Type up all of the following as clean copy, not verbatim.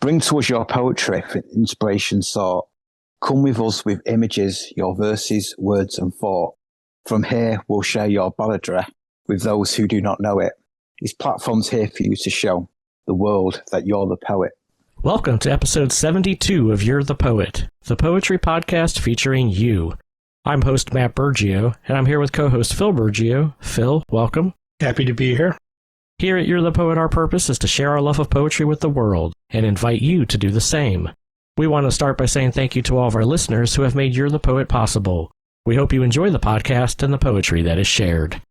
Bring to us your poetry for inspiration sought. Come with us with images, your verses, words and thought. From here, we'll share your balladry with those who do not know it. This platform's here for you to show the world that you're the poet. Welcome to episode 72 of You're the Poet, the poetry podcast featuring you. I'm host Matt Burgio, and I'm here with co-host Phil Burgio. Phil, welcome. Happy to be here. Here at You're the Poet, our purpose is to share our love of poetry with the world and invite you to do the same. We want to start by saying thank you to all of our listeners who have made You're the Poet possible. We hope you enjoy the podcast and the poetry that is shared.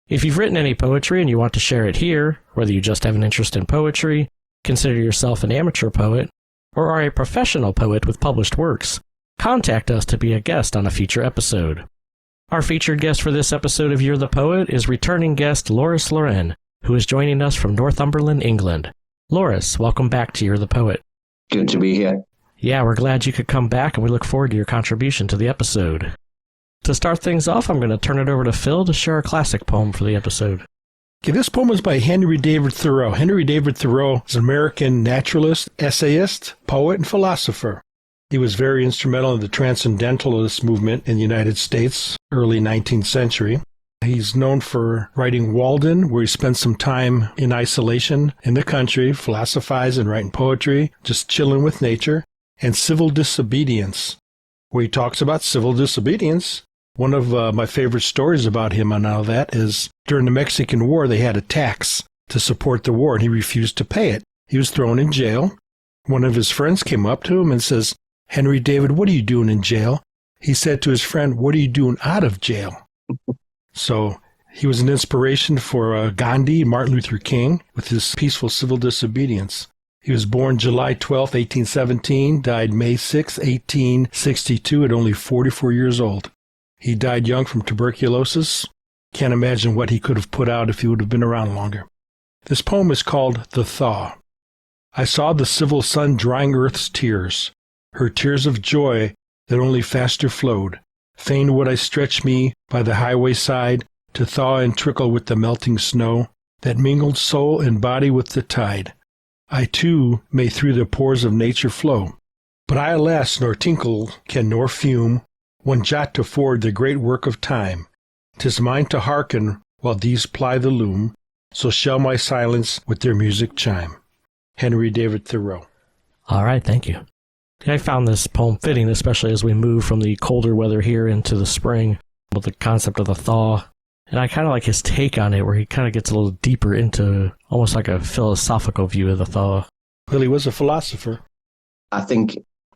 If you've written any poetry and you want to share it here, whether you just have an interest in poetry, consider yourself an amateur poet, or are a professional poet with published works, contact us to be a guest on a future episode. Our featured guest for this episode of You're the Poet is returning guest Loris Loren, who is joining us from Northumberland, England. Loris, welcome back to You're the Poet. Good to be here. Yeah, we're glad you could come back, and we look forward to your contribution to the episode. To start things off, I'm going to turn it over to Phil to share a classic poem for the episode. Okay, this poem is by Henry David Thoreau. Henry David Thoreau is an American naturalist, essayist, poet, and philosopher. He was very instrumental in the transcendentalist movement in the United States, early 19th century. He's known for writing Walden, where he spent some time in isolation in the country, philosophizing, writing poetry, just chilling with nature, and Civil Disobedience, where he talks about civil disobedience. One of my favorite stories about him on all that is during the Mexican War, they had a tax to support the war, and he refused to pay it. He was thrown in jail. One of his friends came up to him and says, "Henry David, what are you doing in jail?" He said to his friend, "What are you doing out of jail?" So he was an inspiration for Gandhi, Martin Luther King, with his peaceful civil disobedience. He was born July 12, 1817, died May 6, 1862, at only 44 years old. He died young from tuberculosis. Can't imagine what he could have put out if he would have been around longer. This poem is called The Thaw. I saw the civil sun drying earth's tears, her tears of joy that only faster flowed. Fain would I stretch me by the highway side to thaw and trickle with the melting snow that mingled soul and body with the tide. I too may through the pores of nature flow. But I alas nor tinkle can nor fume, one jot to forward the great work of time. 'Tis mine to hearken while these ply the loom, so shall my silence with their music chime. Henry David Thoreau. All right, thank you. I found this poem fitting, especially as we move from the colder weather here into the spring with the concept of the thaw. And I kind of like his take on it, where he kind of gets a little deeper into almost like a philosophical view of the thaw. Well, he was a philosopher. I think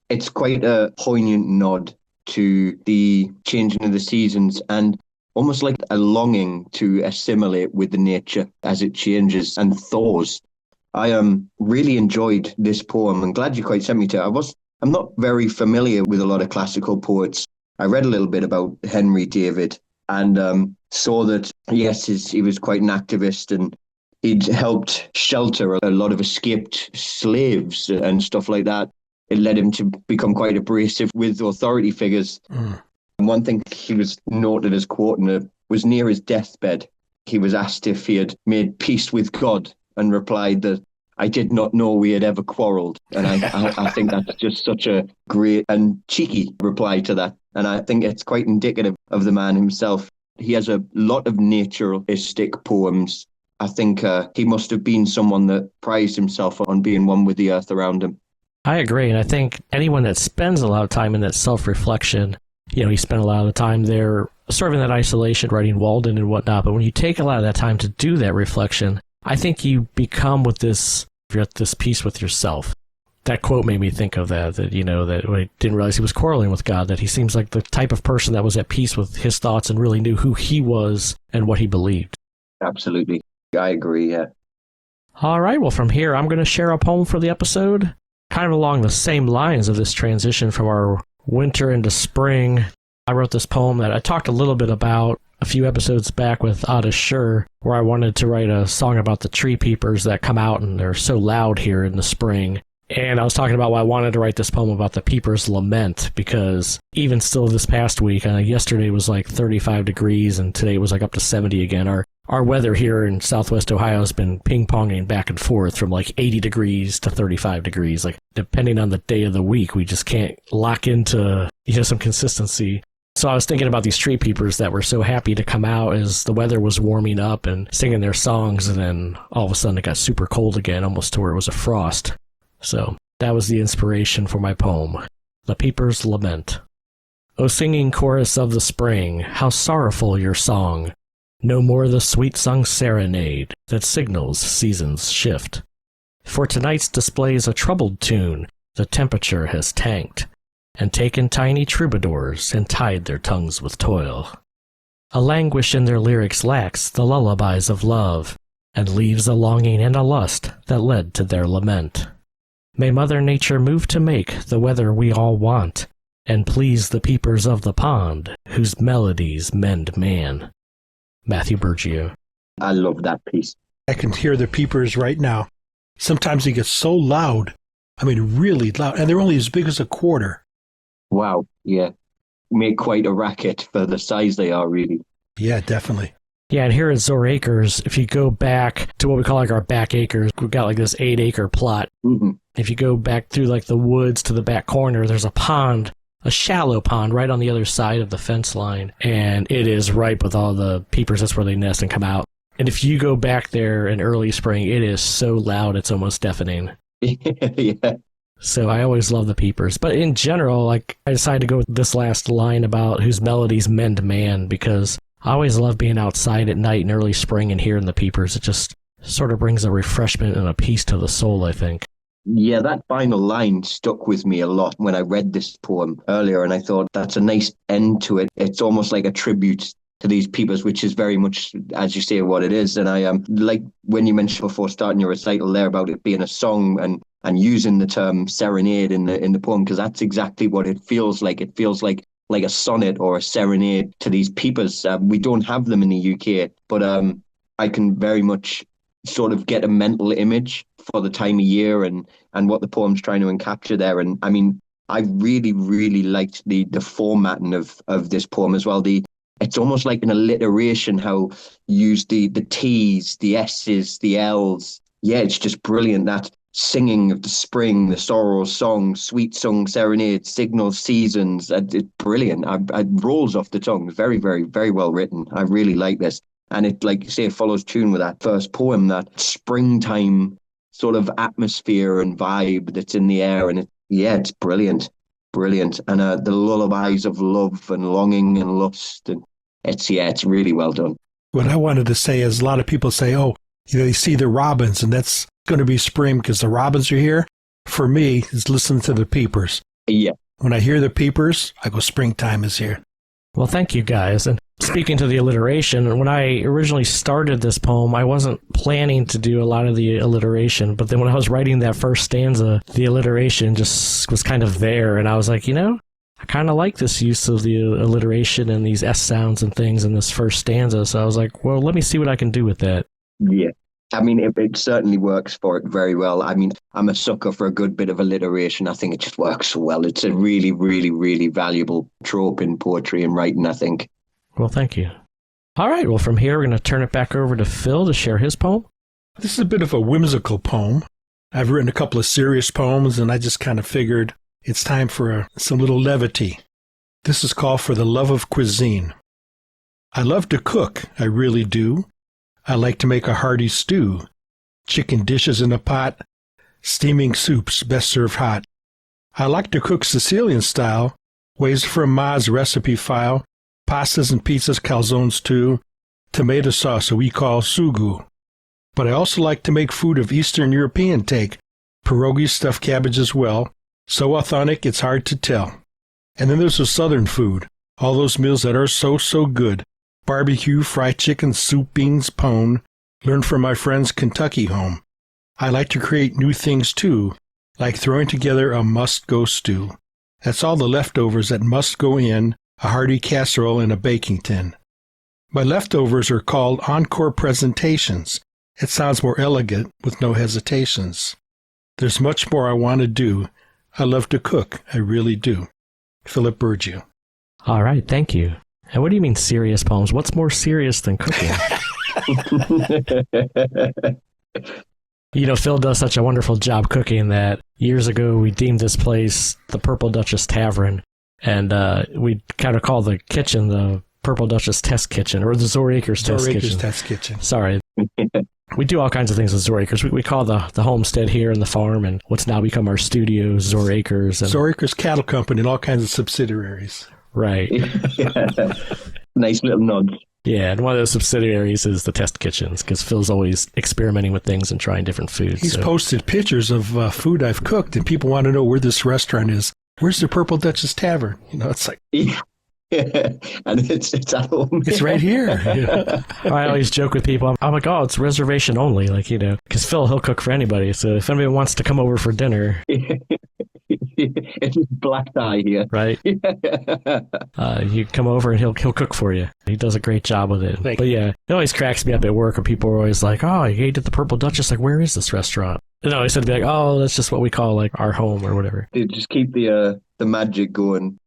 it's quite a poignant nod to the changing of the seasons and almost like a longing to assimilate with the nature as it changes and thaws. I really enjoyed this poem. I'm glad you quite sent me to it. I'm not very familiar with a lot of classical poets. I read a little bit about Henry David and saw that, yes, he was quite an activist and he'd helped shelter a lot of escaped slaves and stuff like that. It led him to become quite abrasive with authority figures. And one thing he was noted as quoting it was near his deathbed. He was asked if he had made peace with God and replied that, "I did not know we had ever quarrelled." And I think that's just such a great and cheeky reply to that. And I think it's quite indicative of the man himself. He has a lot of naturalistic poems. I think he must have been someone that prized himself on being one with the earth around him. I agree, and I think anyone that spends a lot of time in that self-reflection, he spent a lot of the time there sort of in that isolation, writing Walden and whatnot, but when you take a lot of that time to do that reflection, I think you become you're at this peace with yourself. That quote made me think of that I didn't realize he was quarreling with God, that he seems like the type of person that was at peace with his thoughts and really knew who he was and what he believed. Absolutely. I agree, yeah. All right, well, from here, I'm going to share a poem for the episode, kind of along the same lines of this transition from our winter into spring. I wrote this poem that I talked a little bit about a few episodes back with Otis Schur, where I wanted to write a song about the tree peepers that come out and they're so loud here in the spring. And I was talking about why I wanted to write this poem about the Peepers Lament, because even still this past week, yesterday was like 35 degrees and today was like up to 70 again. Our our weather here in Southwest Ohio has been ping-ponging back and forth from like 80 degrees to 35 degrees. Like, depending on the day of the week, we just can't lock into, some consistency. So I was thinking about these street peepers that were so happy to come out as the weather was warming up and singing their songs, and then all of a sudden it got super cold again, almost to where it was a frost. So that was the inspiration for my poem, The Peepers Lament. O singing chorus of the spring, how sorrowful your song! No more the sweet-sung serenade that signals seasons shift. For tonight's display's a troubled tune, the temperature has tanked, and taken tiny troubadours and tied their tongues with toil. A languish in their lyrics lacks the lullabies of love, and leaves a longing and a lust that led to their lament. May Mother Nature move to make the weather we all want, and please the peepers of the pond, whose melodies mend man. Matthew Burgio. I love that piece. I can hear the peepers right now. Sometimes they get so loud. I mean, really loud. And they're only as big as a quarter. Wow. Yeah. Make quite a racket for the size they are, really. Yeah, definitely. Yeah, and here at Zor Acres, if you go back to what we call like our back acres, we've got like this 8-acre plot. Mm-hmm. If you go back through like the woods to the back corner, there's a pond, a shallow pond right on the other side of the fence line, and it is ripe with all the peepers. That's where they nest and come out. And if you go back there in early spring, it is so loud it's almost deafening. Yeah. So I always love the peepers. But in general, like, I decided to go with this last line about whose melodies mend man, because I always love being outside at night in early spring and hearing the peepers. It just sort of brings a refreshment and a peace to the soul, I think. Yeah, that final line stuck with me a lot when I read this poem earlier, and I thought that's a nice end to it. It's almost like a tribute to these peepers, which is very much, as you say, what it is. And I like when you mentioned before starting your recital there about it being a song and using the term serenade in the poem, because that's exactly what it feels like. It feels like a sonnet or a serenade to these peepers. We don't have them in the UK, but I can very much sort of get a mental image for the time of year and what the poem's trying to capture there. And I mean, I really, really liked the formatting of this poem as well. It's almost like an alliteration, how you use the T's, the S's, the L's. Yeah, it's just brilliant. That singing of the spring, the sorrow song, sweet sung serenade, signal seasons. It's brilliant. It rolls off the tongue. Very, very, very well written. I really like this. And it, like you say, it follows tune with that first poem, that springtime sort of atmosphere and vibe that's in the air. And it's brilliant. Brilliant. And the lullabies of love and longing and lust. And it's really well done. What I wanted to say is, a lot of people say, oh, they see the robins and that's going to be spring because the robins are here. For me, it's listening to the peepers. Yeah. When I hear the peepers, I go, springtime is here. Well, thank you, guys. And speaking to the alliteration, when I originally started this poem, I wasn't planning to do a lot of the alliteration, but then when I was writing that first stanza, the alliteration just was kind of there, and I was like, I kind of like this use of the alliteration and these S sounds and things in this first stanza, so I was like, well, let me see what I can do with that. Yeah. I mean, it certainly works for it very well. I mean, I'm a sucker for a good bit of alliteration. I think it just works so well. It's a really, really, really valuable trope in poetry and writing, I think. Well, thank you. All right, well, from here, we're going to turn it back over to Phil to share his poem. This is a bit of a whimsical poem. I've written a couple of serious poems, and I just kind of figured it's time for some little levity. This is called For the Love of Cuisine. I love to cook, I really do. I like to make a hearty stew, chicken dishes in a pot, steaming soups best served hot. I like to cook Sicilian style, ways from Ma's recipe file, pastas and pizzas, calzones too, tomato sauce we call sugu. But I also like to make food of Eastern European take, pierogies, stuffed cabbage as well, so authentic it's hard to tell. And then there's the Southern food, all those meals that are so good. Barbecue, fried chicken, soup, beans, pone. Learn from my friend's Kentucky home. I like to create new things too, like throwing together a must-go stew. That's all the leftovers that must go in a hearty casserole in a baking tin. My leftovers are called encore presentations. It sounds more elegant with no hesitations. There's much more I want to do. I love to cook, I really do. Philip Burgio. All right, thank you. And what do you mean serious poems? What's more serious than cooking? You know, Phil does such a wonderful job cooking that years ago we deemed this place the Purple Duchess Tavern, and we kind of call the kitchen the Purple Duchess Test Kitchen, or the Zoracres Test Kitchen. Test Kitchen. Sorry. We do all kinds of things with Zoracres. We call the homestead here and the farm and what's now become our studio Zoracres. And Zoracres Cattle Company and all kinds of subsidiaries. Right. Nice little nod. Yeah, and one of those subsidiaries is the test kitchens, because Phil's always experimenting with things and trying different foods. He's posted pictures of food I've cooked, and people want to know where this restaurant is. Where's the Purple Duchess Tavern? You know, it's like... Yeah. And it's at home. It's right here. Yeah. I always joke with people, I'm like, oh, it's reservation only, like, you know, because Phil, he'll cook for anybody, so if anybody wants to come over for dinner... It's black tie here. Right? You come over and he'll cook for you. He does a great job with it. But yeah, it always cracks me up at work when people are always like, oh, you ate at the Purple Duchess, like, where is this restaurant? And I always said to be like, oh, that's just what we call, like, our home or whatever. They just keep the magic going.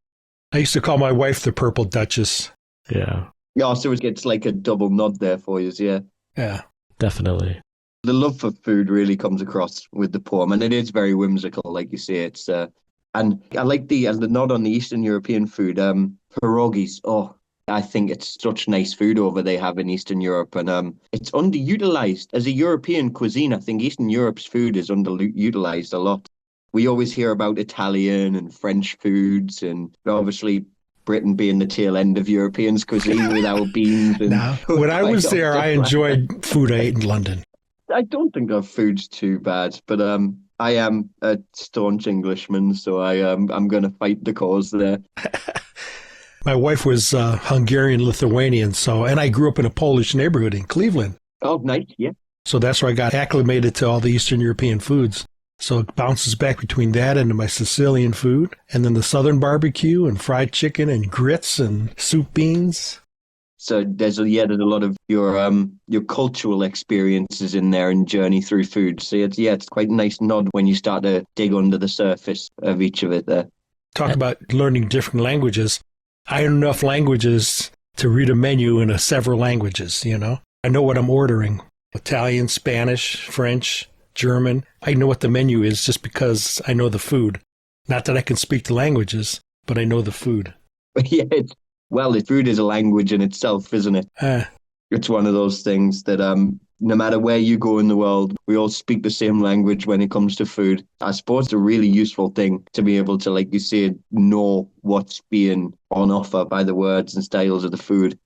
I used to call my wife the Purple Duchess. Yeah. Yeah, so it gets like a double nod there for you, yeah. Yeah. Definitely. The love for food really comes across with the poem, and it is very whimsical, like you say. It's and I like the nod on the Eastern European food. Pierogies. Oh, I think it's such nice food over they have in Eastern Europe, and it's underutilized as a European cuisine. I think Eastern Europe's food is underutilized a lot. We always hear about Italian and French foods, and obviously Britain being the tail end of Europeans' cuisine with our beans. And when I was there, I enjoyed food I ate in London. I don't think our food's too bad, but I am a staunch Englishman, so I'm going to fight the cause there. My wife was Hungarian-Lithuanian, and I grew up in a Polish neighborhood in Cleveland. Oh, nice, yeah. So that's where I got acclimated to all the Eastern European foods. So it bounces back between that and my Sicilian food, and then the Southern barbecue and fried chicken and grits and soup beans. So there's a lot of your cultural experiences in there and journey through food. So it's quite a nice nod when you start to dig under the surface of each of it there. Talk about learning different languages. I know enough languages to read a menu in several languages, you know. I know what I'm ordering. Italian, Spanish, French, German. I know what the menu is just because I know the food. Not that I can speak the languages, but I know the food. Yeah, the food is a language in itself, isn't it? It's one of those things that no matter where you go in the world, we all speak the same language when it comes to food. I suppose it's a really useful thing to be able to, like you say, know what's being on offer by the words and styles of the food.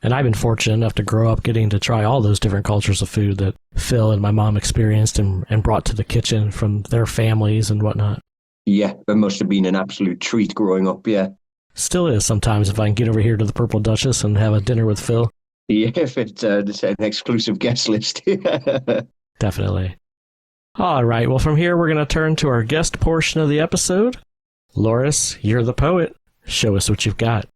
And I've been fortunate enough to grow up getting to try all those different cultures of food that Phil and my mom experienced and brought to the kitchen from their families and whatnot. Yeah, it must have been an absolute treat growing up, yeah. Still is sometimes if I can get over here to the Purple Duchess and have a dinner with Phil. Yeah, if it's an exclusive guest list. Definitely. All right, well, from here we're going to turn to our guest portion of the episode. Loris, you're the poet. Show us what you've got.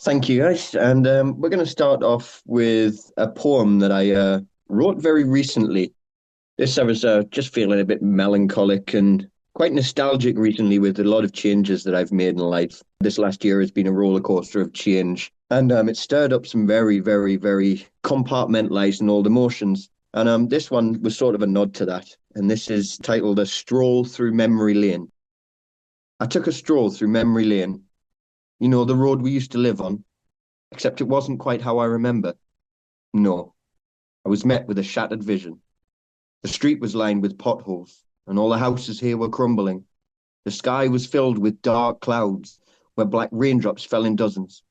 Thank you, guys. And we're going to start off with a poem that I wrote very recently. I was just feeling a bit melancholic and quite nostalgic recently with a lot of changes that I've made in life. This last year has been a roller coaster of change. And it stirred up some very, very, very compartmentalized and old emotions. And this one was sort of a nod to that. And this is titled A Stroll Through Memory Lane. I took a stroll through memory lane. You know, the road we used to live on. Except it wasn't quite how I remember. No. I was met with a shattered vision. The street was lined with potholes, and all the houses here were crumbling. The sky was filled with dark clouds, where black raindrops fell in dozens.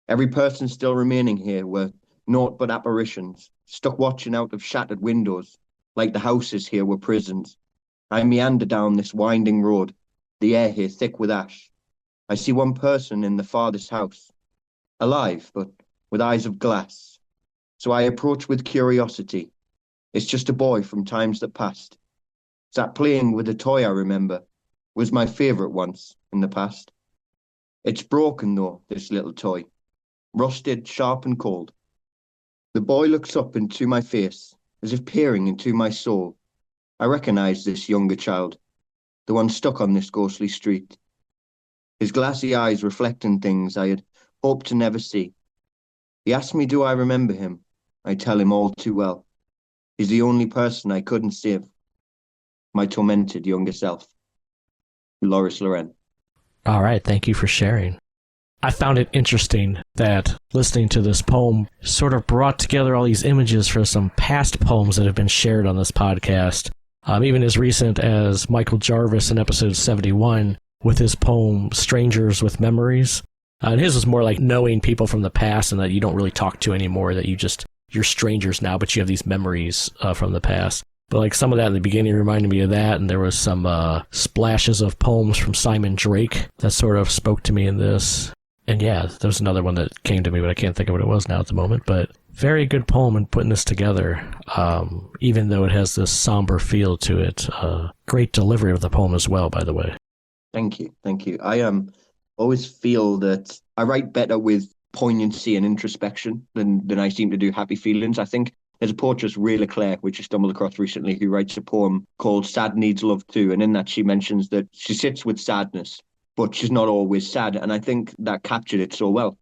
Every person still remaining here were naught but apparitions, stuck watching out of shattered windows, like the houses here were prisons. I meander down this winding road, the air here thick with ash. I see one person in the farthest house, alive, but with eyes of glass. So I approach with curiosity. It's just a boy from times that passed. Sat playing with a toy I remember, was my favourite once in the past. It's broken though, this little toy, rusted, sharp and cold. The boy looks up into my face, as if peering into my soul. I recognise this younger child, the one stuck on this ghostly street. His glassy eyes reflecting things I had hoped to never see. He asked me, do I remember him? I tell him all too well. He's the only person I couldn't save. My tormented younger self. Loris Loren. All right, thank you for sharing. I found it interesting that listening to this poem sort of brought together all these images for some past poems that have been shared on this podcast. Even as recent as Michael Jarvis in episode 71 with his poem Strangers with Memories. And his was more like knowing people from the past and that you don't really talk to anymore, that you're strangers now, but you have these memories from the past. But like some of that in the beginning reminded me of that, and there was some splashes of poems from Simon Drake that sort of spoke to me in this. And yeah, there was another one that came to me, but I can't think of what it was now at the moment. But very good poem in putting this together, even though it has this somber feel to it. Great delivery of the poem as well, by the way. Thank you. I always feel that I write better with poignancy and introspection than I seem to do happy feelings. I think there's a poetess, Ray Leclerc, which I stumbled across recently, who writes a poem called Sad Needs Love Too. And in that she mentions that she sits with sadness, but she's not always sad. And I think that captured it so well.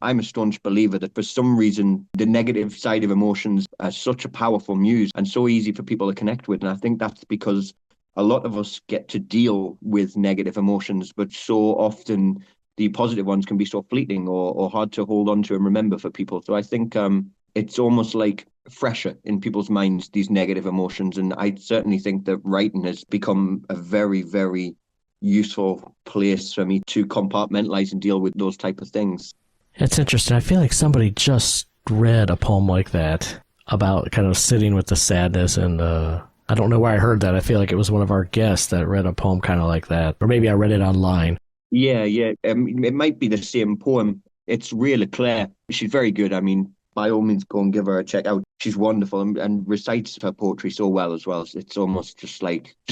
I'm a staunch believer that for some reason, the negative side of emotions are such a powerful muse and so easy for people to connect with. And I think that's because a lot of us get to deal with negative emotions, but so often the positive ones can be so fleeting or hard to hold on to and remember for people. So I think it's almost like fresher in people's minds, these negative emotions. And I certainly think that writing has become a very, very useful place for me to compartmentalize and deal with those type of things. It's interesting. I feel like somebody just read a poem like that about kind of sitting with the sadness, and I don't know where I heard that. I feel like it was one of our guests that read a poem kind of like that, or maybe I read it online. Yeah. It might be the same poem. It's Ray Leclerc. She's very good. I mean, by all means, go and give her a check out. She's wonderful and recites her poetry so well as well. It's almost just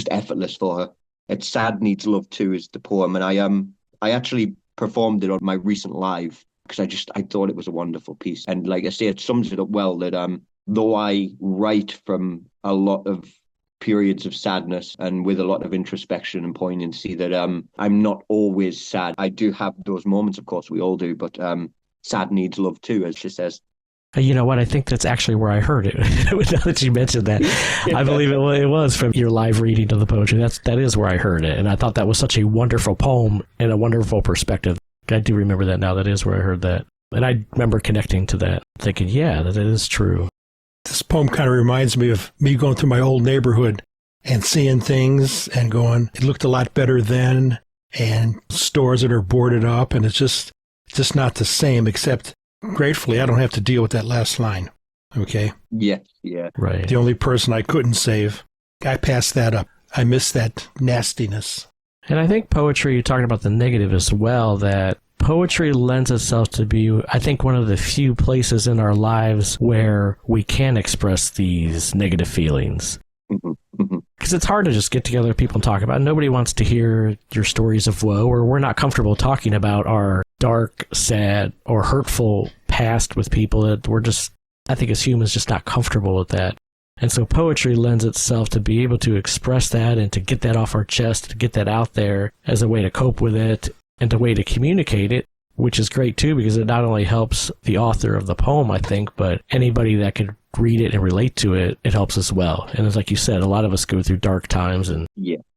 effortless for her. It's Sad Needs Love Too is the poem, and I actually performed it on my recent live because I thought it was a wonderful piece. And like I say, it sums it up well that though I write from a lot of periods of sadness and with a lot of introspection and poignancy, that I'm not always sad. I do have those moments, of course, we all do, but sad needs love too, as she says. You know what? I think that's actually where I heard it. Now that you mentioned that, I believe it was from your live reading of the poetry. That is where I heard it, and I thought that was such a wonderful poem and a wonderful perspective. I do remember that now. That is where I heard that, and I remember connecting to that, thinking, yeah, that is true. This poem kind of reminds me of me going through my old neighborhood and seeing things and going, it looked a lot better then, and stores that are boarded up, and it's just not the same, except gratefully, I don't have to deal with that last line. Okay? Yeah. Right. The only person I couldn't save, I passed that up. I miss that nastiness. And I think poetry, you're talking about the negative as well, that poetry lends itself to be, I think, one of the few places in our lives where we can express these negative feelings. Because it's hard to just get together with people and talk about it. Nobody wants to hear your stories of woe, or we're not comfortable talking about our dark, sad, or hurtful past with people. That we're just, I think as humans, just not comfortable with that. And so poetry lends itself to be able to express that and to get that off our chest, to get that out there as a way to cope with it and a way to communicate it, which is great too, because it not only helps the author of the poem, I think, but anybody that could read it and relate to it, it helps as well. And as like you said, a lot of us go through dark times and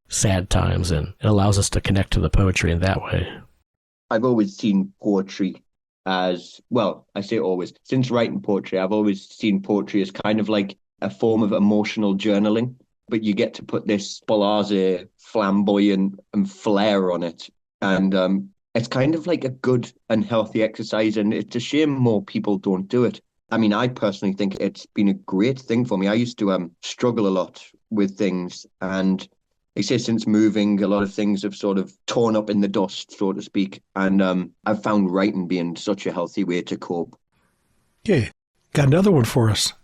sad times, and it allows us to connect to the poetry in that way. I've always seen poetry as, well, I say always, since writing poetry, I've always seen poetry as kind of like a form of emotional journaling, but you get to put this blase, flamboyant and flair on it. And it's kind of like a good and healthy exercise, and it's a shame more people don't do it. I mean, I personally think it's been a great thing for me. I used to struggle a lot with things, and I say since moving, a lot of things have sort of torn up in the dust, so to speak. And I've found writing being such a healthy way to cope. Okay, got another one for us.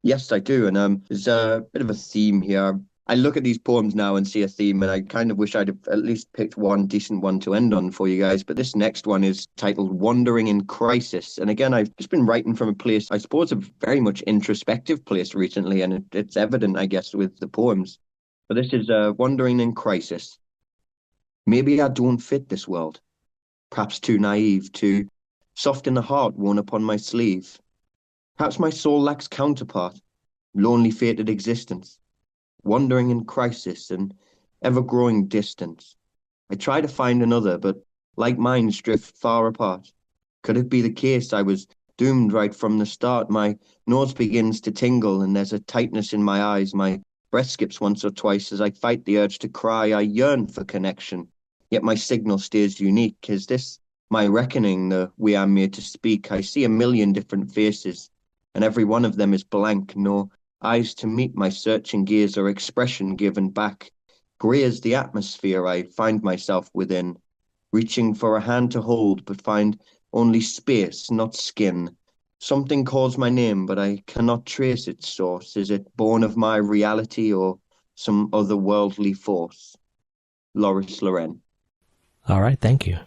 Yes, I do. And there's a bit of a theme here. I look at these poems now and see a theme, and I kind of wish I'd have at least picked one decent one to end on for you guys. But this next one is titled Wandering in Crisis. And again, I've just been writing from a place, I suppose, a very much introspective place recently, and it's evident, I guess, with the poems. But this is Wandering in Crisis. Maybe I don't fit this world. Perhaps too naive, too soft in the heart worn upon my sleeve. Perhaps my soul lacks counterpart, lonely fated existence, wandering in crisis and ever-growing distance. I try to find another, but like minds drift far apart. Could it be the case I was doomed right from the start? My nose begins to tingle and there's a tightness in my eyes. My breath skips once or twice as I fight the urge to cry. I yearn for connection, yet my signal stays unique. Is this my reckoning, the way I'm made to speak? I see a million different faces, and every one of them is blank. No eyes to meet my searching gaze or expression given back. Grey is the atmosphere I find myself within, reaching for a hand to hold, but find only space, not skin. Something calls my name, but I cannot trace its source. Is it born of my reality or some otherworldly force? Loris Loren. All right, thank you.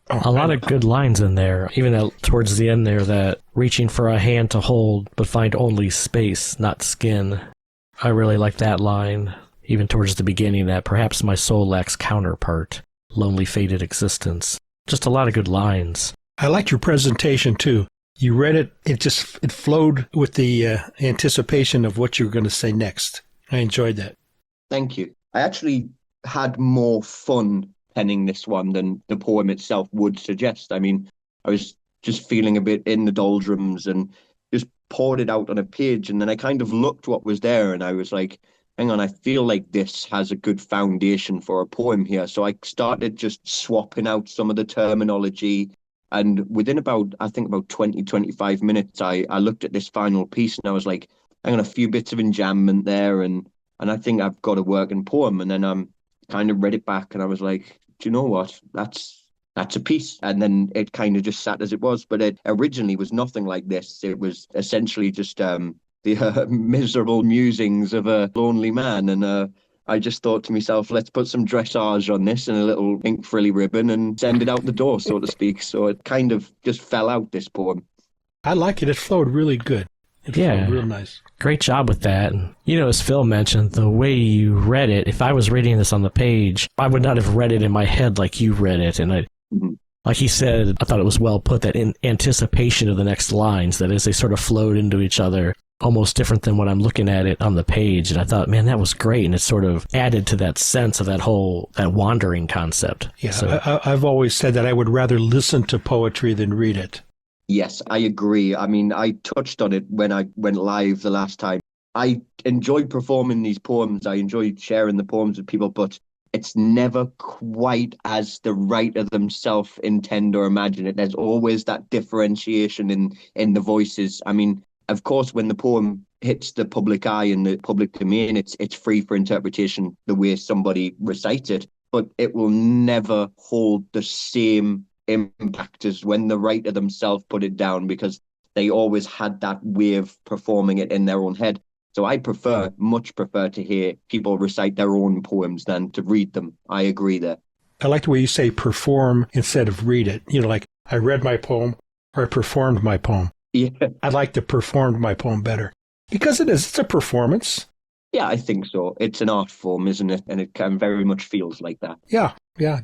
A lot of good lines in there, even towards the end there, that reaching for a hand to hold, but find only space, not skin. I really like that line. Even towards the beginning, that perhaps my soul lacks counterpart, lonely fated existence. Just a lot of good lines. I liked your presentation too. You read it, it flowed with the anticipation of what you were going to say next. I enjoyed that. Thank you. I actually had more fun penning this one than the poem itself would suggest. I mean, I was just feeling a bit in the doldrums and just poured it out on a page, and then I kind of looked what was there and I was like, hang on, I feel like this has a good foundation for a poem here. So I started just swapping out some of the terminology, and within about 20, 25 minutes, I looked at this final piece and I was like, hang on, a few bits of enjambment there, and I think I've got a working poem. And then kind of read it back and I was like, do you know what? That's a piece. And then it kind of just sat as it was. But it originally was nothing like this. It was essentially just the miserable musings of a lonely man. And I just thought to myself, let's put some dressage on this and a little pink frilly ribbon and send it out the door, so to speak. So it kind of just fell out, this poem. I like it. It flowed really good. It flowed real nice. Great job with that. And, as Phil mentioned, the way you read it, if I was reading this on the page, I would not have read it in my head like you read it. And like he said, I thought it was well put, that in anticipation of the next lines, that as they sort of flowed into each other, almost different than when I'm looking at it on the page. And I thought, man, that was great. And it sort of added to that sense of that wandering concept. Yeah, so, I've always said that I would rather listen to poetry than read it. Yes, I agree. I mean, I touched on it when I went live the last time. I enjoyed performing these poems. I enjoyed sharing the poems with people, but it's never quite as the writer themselves intend or imagine it. There's always that differentiation in the voices. I mean, of course, when the poem hits the public eye and the public domain, it's free for interpretation the way somebody recites it, but it will never hold the same impact as when the writer themselves put it down, because they always had that way of performing it in their own head. So I much prefer to hear people recite their own poems than to read them. I agree there. I like the way you say perform instead of read it. Like I read my poem or I performed my poem. Yeah. I like to perform my poem better because it's a performance. Yeah, I think so. It's an art form, isn't it? And it can very much feels like that. Yeah,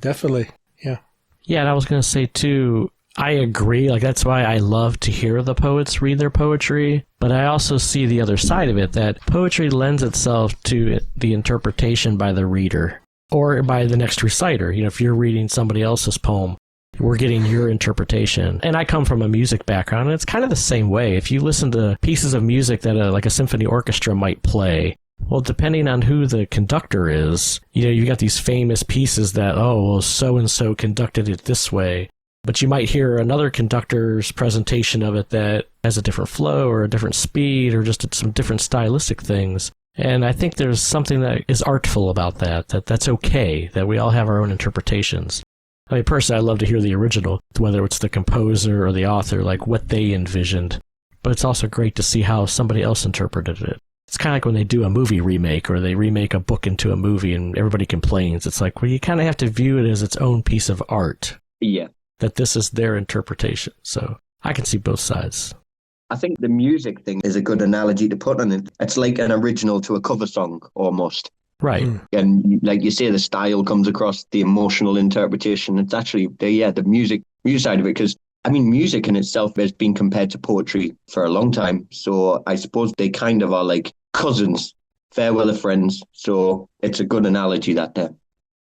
definitely. Yeah. Yeah, and I was going to say, too, I agree. Like, that's why I love to hear the poets read their poetry. But I also see the other side of it, that poetry lends itself to the interpretation by the reader or by the next reciter. If you're reading somebody else's poem, we're getting your interpretation. And I come from a music background, and it's kind of the same way. If you listen to pieces of music that like a symphony orchestra might play, well, depending on who the conductor is, you got these famous pieces that, so-and-so conducted it this way. But you might hear another conductor's presentation of it that has a different flow or a different speed or just some different stylistic things. And I think there's something that is artful about that's okay, that we all have our own interpretations. I mean, personally, I love to hear the original, whether it's the composer or the author, like what they envisioned. But it's also great to see how somebody else interpreted it. It's kind of like when they do a movie remake or they remake a book into a movie and everybody complains. It's like, well, you kind of have to view it as its own piece of art. Yeah. That this is their interpretation. So I can see both sides. I think the music thing is a good analogy to put on it. It's like an original to a cover song, almost. Right. And like you say, the style comes across, the emotional interpretation. It's actually, the music side of it, because I mean, music in itself has been compared to poetry for a long time. So I suppose they kind of are like cousins, fair weather friends. So it's a good analogy that there.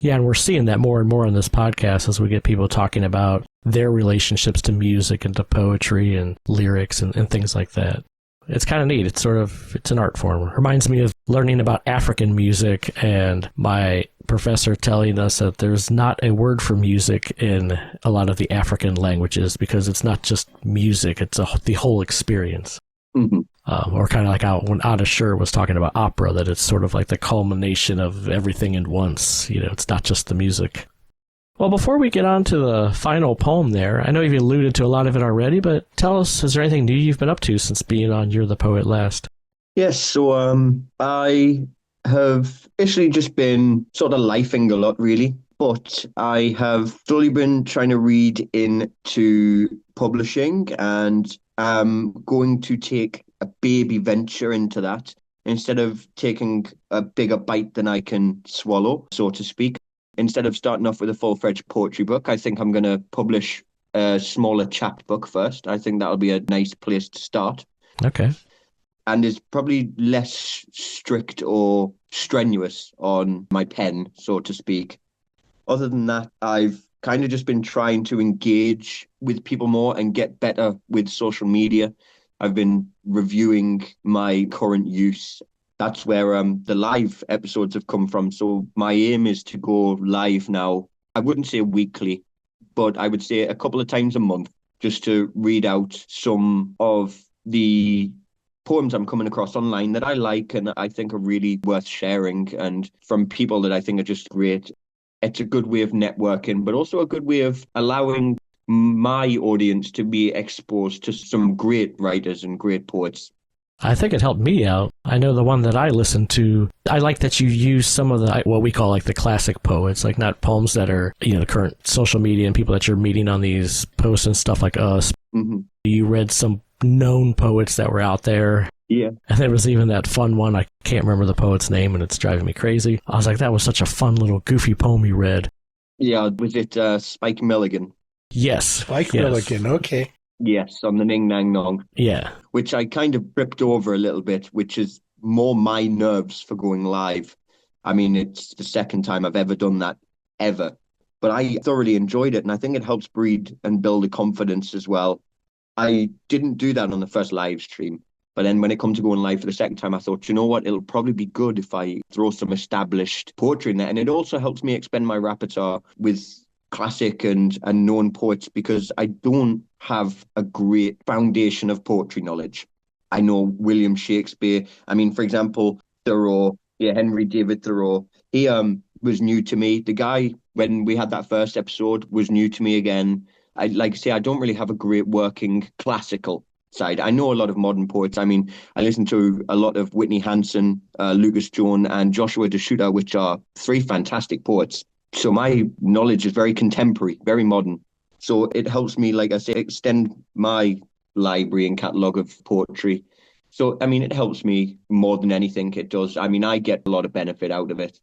Yeah, and we're seeing that more and more on this podcast as we get people talking about their relationships to music and to poetry and lyrics and things like that. It's kind of neat. It's an art form. It reminds me of learning about African music and my professor telling us that there's not a word for music in a lot of the African languages because it's not just music, it's the whole experience. Mm-hmm. Or kind of like how when Ada Sher was talking about opera, that it's sort of like the culmination of everything in once. It's not just the music. Well, before we get on to the final poem there, I know you've alluded to a lot of it already, but tell us, is there anything new you've been up to since being on You're the Poet last? Yes, so I have basically just been sort of lifing a lot, really. But I have slowly been trying to read into publishing, and I'm going to take a baby venture into that instead of taking a bigger bite than I can swallow, so to speak. Instead of starting off with a full-fledged poetry book, I think I'm going to publish a smaller chapbook first. I think that'll be a nice place to start. Okay. And is probably less strict or strenuous on my pen, so to speak. Other than that, I've kind of just been trying to engage with people more and get better with social media. I've been reviewing my current use. That's where the live episodes have come from. So my aim is to go live now. I wouldn't say weekly, but I would say a couple of times a month, just to read out some of the poems I'm coming across online that I like and I think are really worth sharing, and from people that I think are just great. It's a good way of networking, but also a good way of allowing my audience to be exposed to some great writers and great poets. I think it helped me out. I know the one that I listened to, I like that you use some of the, what we call like the classic poets, like not poems that are, the current social media and people that you're meeting on these posts and stuff like us. Mm-hmm. You read some known poets that were out there. Yeah. And there was even that fun one, I can't remember the poet's name and it's driving me crazy. I was like, that was such a fun little goofy poem you read. Yeah, was it Spike Milligan? Yes. Spike Milligan, okay. Yes, on the Ning Nang Nong. Yeah. Which I kind of tripped over a little bit, which is more my nerves for going live. I mean, it's the second time I've ever done that, ever. But I thoroughly enjoyed it, and I think it helps breed and build a confidence as well. I didn't do that on the first live stream. But then when it comes to going live for the second time, I thought, you know what, it'll probably be good if I throw some established poetry in there. And it also helps me expand my repertoire with classic and known poets, because I don't have a great foundation of poetry knowledge. I know William Shakespeare. I mean, for example, Thoreau, Henry David Thoreau. He was new to me. The guy, when we had that first episode, was new to me again. I like to say I don't really have a great working classical side. I know a lot of modern poets. I mean, I listen to a lot of Whitney Hansen, Lucas Jones, and Joshua DeShuta, which are three fantastic poets. So my knowledge is very contemporary, very modern. So it helps me, like I say, extend my library and catalogue of poetry. So, I mean, it helps me more than anything it does. I mean, I get a lot of benefit out of it.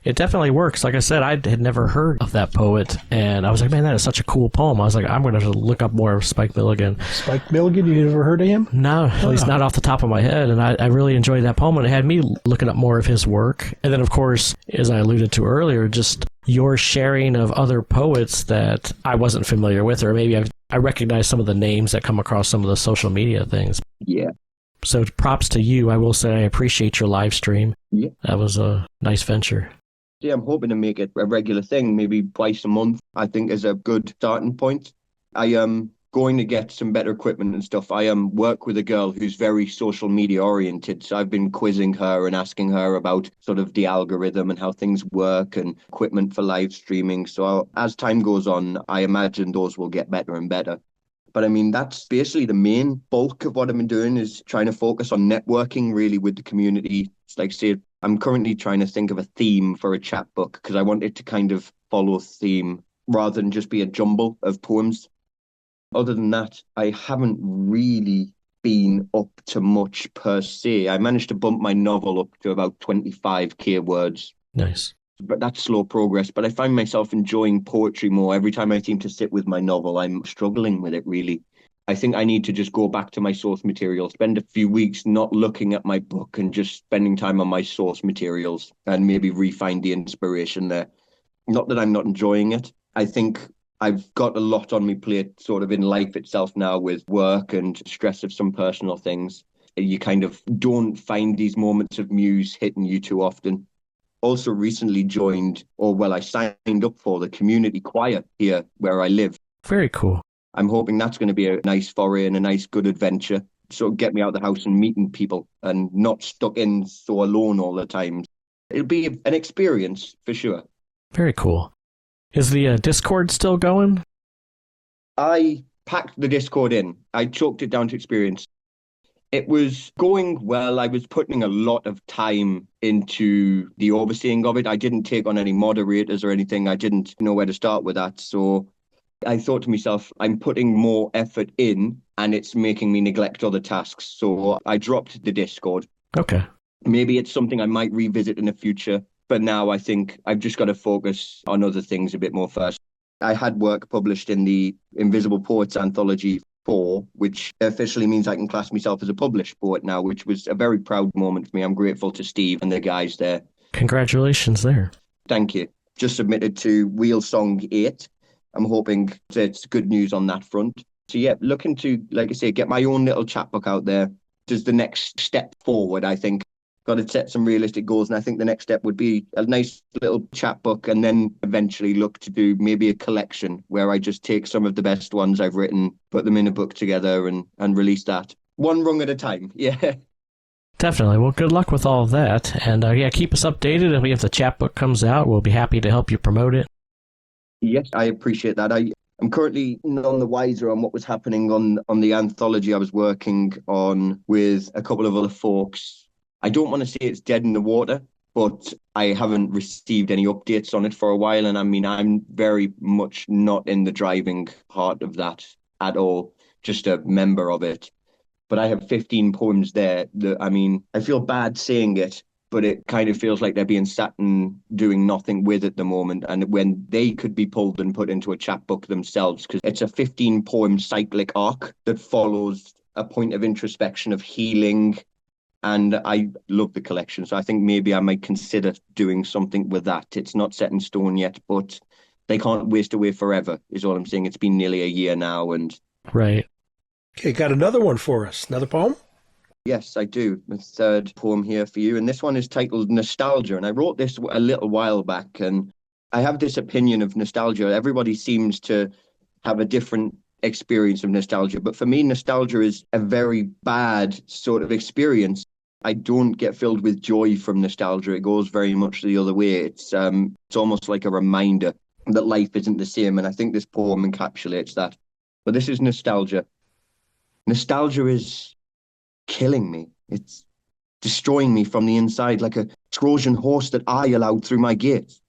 It definitely works. Like I said, I had never heard of that poet, and I was like, man, that is such a cool poem. I was like, I'm going to look up more of Spike Milligan. Spike Milligan, you never heard of him? No, at least not off the top of my head, and I really enjoyed that poem, and it had me looking up more of his work. And then, of course, as I alluded to earlier, just your sharing of other poets that I wasn't familiar with, or maybe I recognize some of the names that come across some of the social media things. Yeah. So props to you. I will say I appreciate your live stream. Yeah. That was a nice venture. Yeah, I'm hoping to make it a regular thing, maybe twice a month, I think is a good starting point. I am going to get some better equipment and stuff. I work with a girl who's very social media oriented. So I've been quizzing her and asking her about sort of the algorithm and how things work and equipment for live streaming. So as time goes on, I imagine those will get better and better. But I mean, that's basically the main bulk of what I've been doing, is trying to focus on networking really with the community. It's like, say, I'm currently trying to think of a theme for a chapbook, because I want it to kind of follow a theme rather than just be a jumble of poems. Other than that, I haven't really been up to much per se. I managed to bump my novel up to about 25k words. Nice. but that's slow progress. But I find myself enjoying poetry more. Every time I seem to sit with my novel, I'm struggling with it, really. I think I need to just go back to my source material, spend a few weeks not looking at my book and just spending time on my source materials and maybe refine the inspiration there. Not that I'm not enjoying it. I think I've got a lot on my plate sort of in life itself now with work and stress of some personal things. You kind of don't find these moments of muse hitting you too often. Also recently I signed up for the community choir here where I live. Very cool. I'm hoping that's going to be a nice foray and a nice good adventure. So get me out of the house and meeting people and not stuck in so alone all the time. It'll be an experience for sure. Very cool. Is the Discord still going? I packed the Discord in. I choked it down to experience. It was going well. I was putting a lot of time into the overseeing of it. I didn't take on any moderators or anything. I didn't know where to start with that. So I thought to myself, I'm putting more effort in and it's making me neglect other tasks. So I dropped the Discord. Okay. Maybe it's something I might revisit in the future. But now I think I've just got to focus on other things a bit more first. I had work published in the Invisible Poets Anthology 4, which officially means I can class myself as a published poet now, which was a very proud moment for me. I'm grateful to Steve and the guys there. Congratulations there. Thank you. Just submitted to Wheel Song 8. I'm hoping it's good news on that front. So yeah, looking to, like I say, get my own little chapbook out there. Just the next step forward, I think. Got to set some realistic goals, and I think the next step would be a nice little chapbook and then eventually look to do maybe a collection where I just take some of the best ones I've written, put them in a book together and release that. One rung at a time, yeah. Definitely. Well, good luck with all of that. And keep us updated. If the chapbook comes out, we'll be happy to help you promote it. Yes, I appreciate that. I'm currently none the wiser on what was happening on the anthology I was working on with a couple of other folks. I don't want to say it's dead in the water, but I haven't received any updates on it for a while. And I mean, I'm very much not in the driving heart of that at all, just a member of it. But I have 15 poems there that, I mean, I feel bad saying it, but it kind of feels like they're being sat and doing nothing with at the moment. And when they could be pulled and put into a chapbook themselves, because it's a 15-poem cyclic arc that follows a point of introspection, of healing. And I love the collection. So I think maybe I might consider doing something with that. It's not set in stone yet, but they can't waste away forever, is all I'm saying. It's been nearly a year now. Right. Okay, got another one for us. Another poem? Yes, I do. A third poem here for you. And this one is titled Nostalgia. And I wrote this a little while back. And I have this opinion of nostalgia. Everybody seems to have a different experience of nostalgia. But for me, nostalgia is a very bad sort of experience. I don't get filled with joy from nostalgia. It goes very much the other way. It's almost like a reminder that life isn't the same. And I think this poem encapsulates that. But this is nostalgia. Nostalgia is killing me. It's destroying me from the inside like a Trojan horse that I allowed through my gates.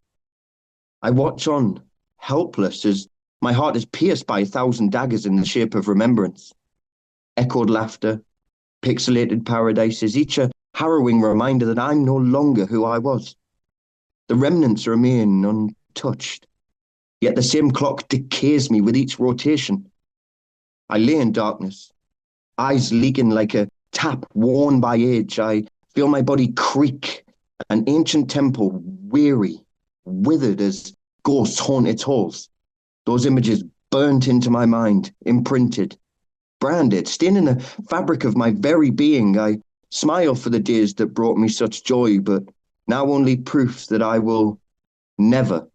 I watch on, helpless, as my heart is pierced by 1,000 daggers in the shape of remembrance. Echoed laughter, pixelated paradises, each a harrowing reminder that I'm no longer who I was. The remnants remain untouched, yet the same clock decays me with each rotation. I lay in darkness, eyes leaking like a tap worn by age. I feel my body creak, an ancient temple weary, withered as ghosts haunt its halls. Those images burnt into my mind, imprinted, branded, staining the fabric of my very being. I smile for the days that brought me such joy, but now only proof that I will never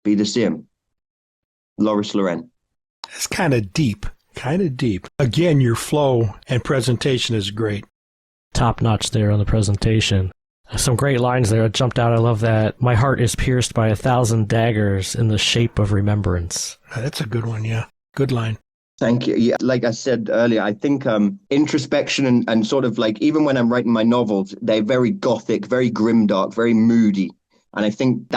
be the same. Loris Loren. It's kind of deep. Again, your flow and presentation is great. Top notch there on the presentation. Some great lines there. It jumped out. I love that. My heart is pierced by 1,000 daggers in the shape of remembrance. That's a good one, yeah. Good line. Thank you. Yeah, like I said earlier, I think introspection and sort of like, even when I'm writing my novels, they're very gothic, very grimdark, very moody. And I think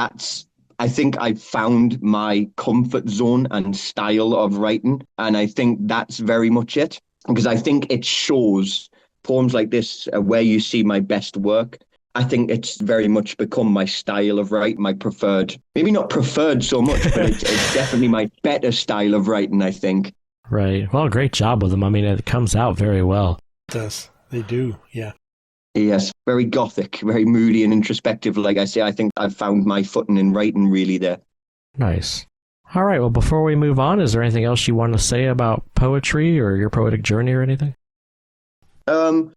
I've found my comfort zone and style of writing. And I think that's very much it, because I think it shows poems like this where you see my best work. I think it's very much become my style of writing, my preferred, maybe not preferred so much, but it's definitely my better style of writing, I think. Right. Well, great job with them. I mean, it comes out very well. It does. They do, yeah. Yes, very gothic, very moody and introspective. Like I say, I think I've found my footing in writing really there. Nice. All right, well, before we move on, is there anything else you want to say about poetry or your poetic journey or anything?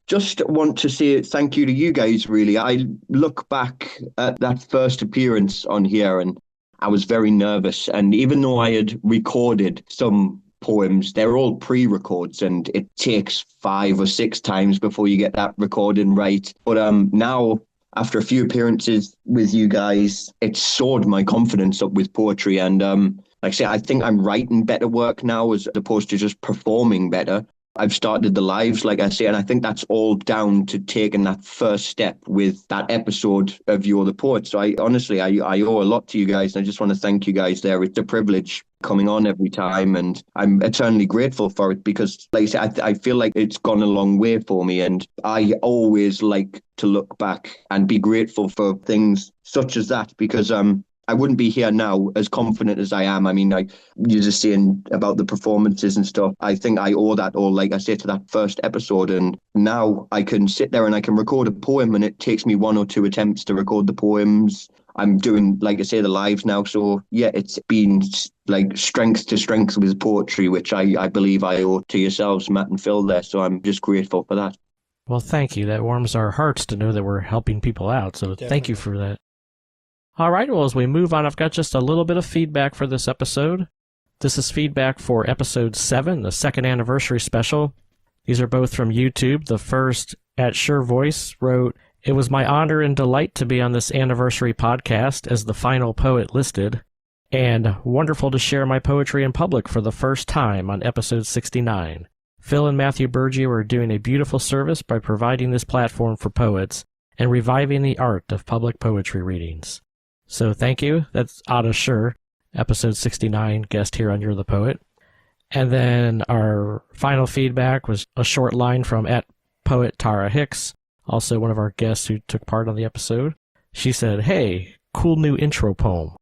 Just want to say thank you to you guys, really. I look back at that first appearance on here and I was very nervous. And even though I had recorded some poems, they're all pre-records and it takes 5 or 6 times before you get that recording right. But now, after a few appearances with you guys, it's soared my confidence up with poetry. And like I say, I think I'm writing better work now as opposed to just performing better. I've started the lives, like I say, and I think that's all down to taking that first step with that episode of You're the Poet. So I honestly owe a lot to you guys, and I just want to thank you guys there. It's a privilege coming on every time, and I'm eternally grateful for it because, like I say, I feel like it's gone a long way for me, and I always like to look back and be grateful for things such as that because I wouldn't be here now as confident as I am. I mean, you're just saying about the performances and stuff. I think I owe that all, like I say, to that first episode. And now I can sit there and I can record a poem and it takes me 1 or 2 attempts to record the poems. I'm doing, like I say, the lives now. So yeah, it's been like strength to strength with poetry, which I believe I owe to yourselves, Matt and Phil there. So I'm just grateful for that. Well, thank you. That warms our hearts to know that we're helping people out. So Thank you for that. All right, well, as we move on, I've got just a little bit of feedback for this episode. This is feedback for episode 7, the 2nd anniversary special. These are both from YouTube. The first, at Sure Voice, wrote, "It was my honor and delight to be on this anniversary podcast as the final poet listed, and wonderful to share my poetry in public for the first time on episode 69. Phil and Matthew Burgio are doing a beautiful service by providing this platform for poets and reviving the art of public poetry readings." So thank you. That's Ada Sure, episode 69, guest here on You're the Poet. And then our final feedback was a short line from @Poet Tara Hicks, also one of our guests who took part on the episode. She said, "Hey, cool new intro poem."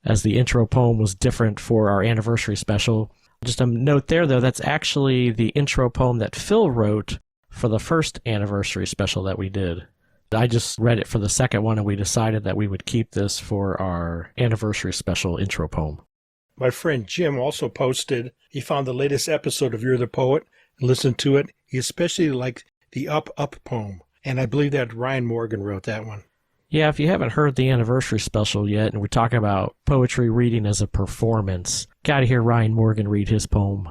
As the intro poem was different for our anniversary special. Just a note there, though, that's actually the intro poem that Phil wrote for the first anniversary special that we did. I just read it for the second one, and we decided that we would keep this for our anniversary special intro poem. My friend Jim also posted he found the latest episode of You're the Poet and listened to it. He especially liked the Up Up poem, and I believe that Ryan Morgan wrote that one. Yeah, if you haven't heard the anniversary special yet, and we're talking about poetry reading as a performance, gotta hear Ryan Morgan read his poem.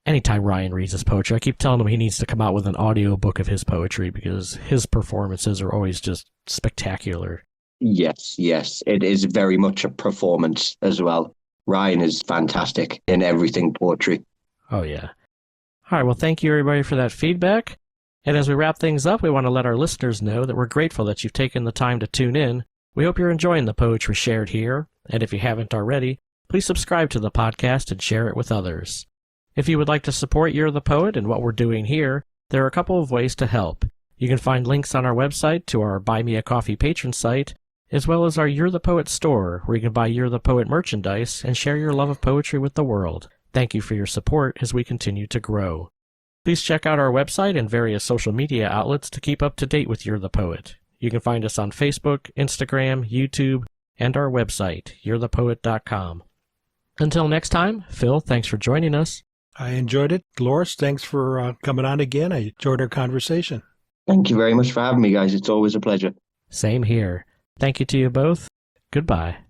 Anytime Ryan reads his poetry, I keep telling him he needs to come out with an audio book of his poetry because his performances are always just spectacular. Yes, it is very much a performance as well. Ryan is fantastic in everything poetry. Oh, yeah. All right, well, thank you, everybody, for that feedback. And as we wrap things up, we want to let our listeners know that we're grateful that you've taken the time to tune in. We hope you're enjoying the poetry shared here, and if you haven't already, please subscribe to the podcast and share it with others. If you would like to support You're the Poet and what we're doing here, there are a couple of ways to help. You can find links on our website to our Buy Me a Coffee patron site, as well as our You're the Poet store, where you can buy You're the Poet merchandise and share your love of poetry with the world. Thank you for your support as we continue to grow. Please check out our website and various social media outlets to keep up to date with You're the Poet. You can find us on Facebook, Instagram, YouTube, and our website, you'rethepoet.com. Until next time, Phil, thanks for joining us. I enjoyed it. Loris, thanks for coming on again. I enjoyed our conversation. Thank you very much for having me, guys. It's always a pleasure. Same here. Thank you to you both. Goodbye.